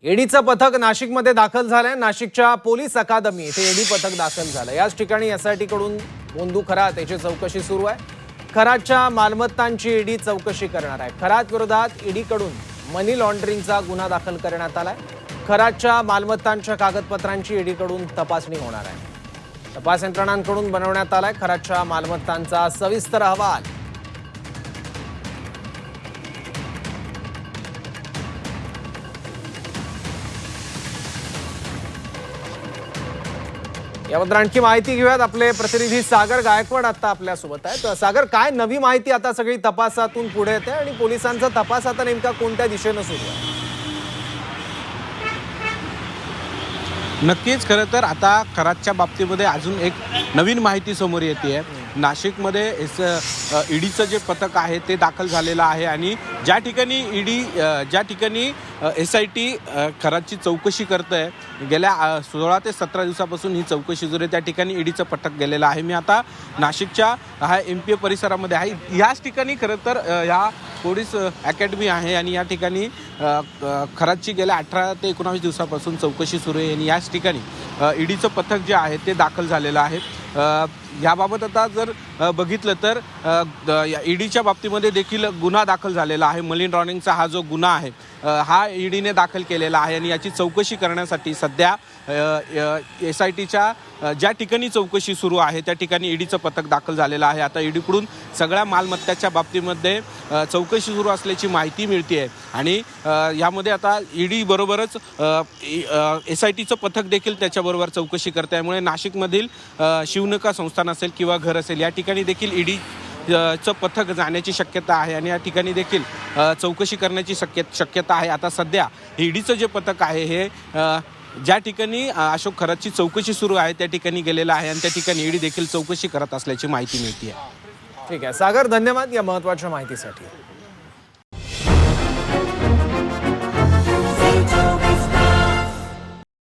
ईडीचं पथक नाशिकमध्ये दाखल झालंय। नाशिकच्या पोलीस अकादमी येथे ईडी पथक दाखल झालं। याच ठिकाणी एसआयटी कडून मोंदू खरात याची चौकशी सुरू आहे। खरातच्या मालमत्तांची ईडी चौकशी करणार आहे। खरात विरोधात ईडी कडून मनी लॉन्ड्रिंगचा गुन्हा दाखल करण्यात आलाय। खरातच्या मालमत्तांच्या कागदपत्रांची ईडी कडून तपासणी होणार आहे। तपास यंत्रणांकडून बनवण्यात आलाय खरातच्या मालमत्तांचा सविस्तर अहवाल। याबद्दल आणखी माहिती घेऊयात। आपले प्रतिनिधी सागर गायकवाड आता आपल्या सोबत आहेत। सागर, काय नवी माहिती आता सगळी तपासातून पुढे येते आणि पोलिसांचा तपास आता नेमका कोणत्या दिशेने सुरू आहे? नक्कीच, खरं तर आता खरातच्या बाबतीमध्ये अजून एक नवीन माहिती समोर येते आहे। नाशिकमध्ये ईडीचं जे पथक आहे ते दाखल झालेलं आहे आणि ज्या ठिकाणी एसआयटी खरातची चौकशी करत आहे, गेल्या 16 ते 17 दिवसापासून ही चौकशी सुरू आहे, त्या ठिकाणी ईडीचं पथक गेलेलं आहे। मी आता नाशिकच्या हा MPA परिसरामध्ये आहे। याच ठिकाणी खरं तर ह्या पोलीस अकॅडमी आहे आणि या ठिकाणी खरातची गेल्या 18 ते 19 दिवसापासून चौकशी सुरू आहे आणि याच ठिकाणी ईडीचं पथक जे आहे ते दाखल झालेलं आहे। याबाबत आता जर बघितलं तर ईडीच्या बाबतीमध्ये देखील गुन्हा दाखल झालेला आहे। मनी लॉन्ड्रिंगचा हा जो गुन्हा आहे हा ईडीने दाखल केलेला आहे आणि याची चौकशी करण्यासाठी सध्या एसआयटीच्या ज्या ठिकाणी चौकशी सुरू आहे त्या ठिकाणी ईडीचं पथक दाखल झालेलं आहे। आता ईडीकडून सगळ्या मालमत्ताच्या बाबतीमध्ये चौकशी सुरू असल्याची माहिती मिळते आहे आणि यामध्ये आता ईडी बरोबरच एसआयटीचं पथक देखील त्याच्याबरोबर चौकशी करते। त्यामुळे नाशिकमधील शिवनका संस्थान असेल किंवा घर असेल या ठिकाणी देखील ईडी चं पथक जाण्याची शक्यता आहे आणि या ठिकाणी देखील चौकशी करण्याची शक्यता आहे। आता सध्या ईडीचं जे पथक आहे हे ज्या ठिकाणी अशोक खरातची चौकशी सुरू आहे त्या ठिकाणी गेलेलं आहे आणि त्या ठिकाणी ईडी देखील चौकशी करत असल्याची माहिती मिळते आहे। ठीक आहे सागर, धन्यवाद या महत्त्वाच्या माहितीसाठी।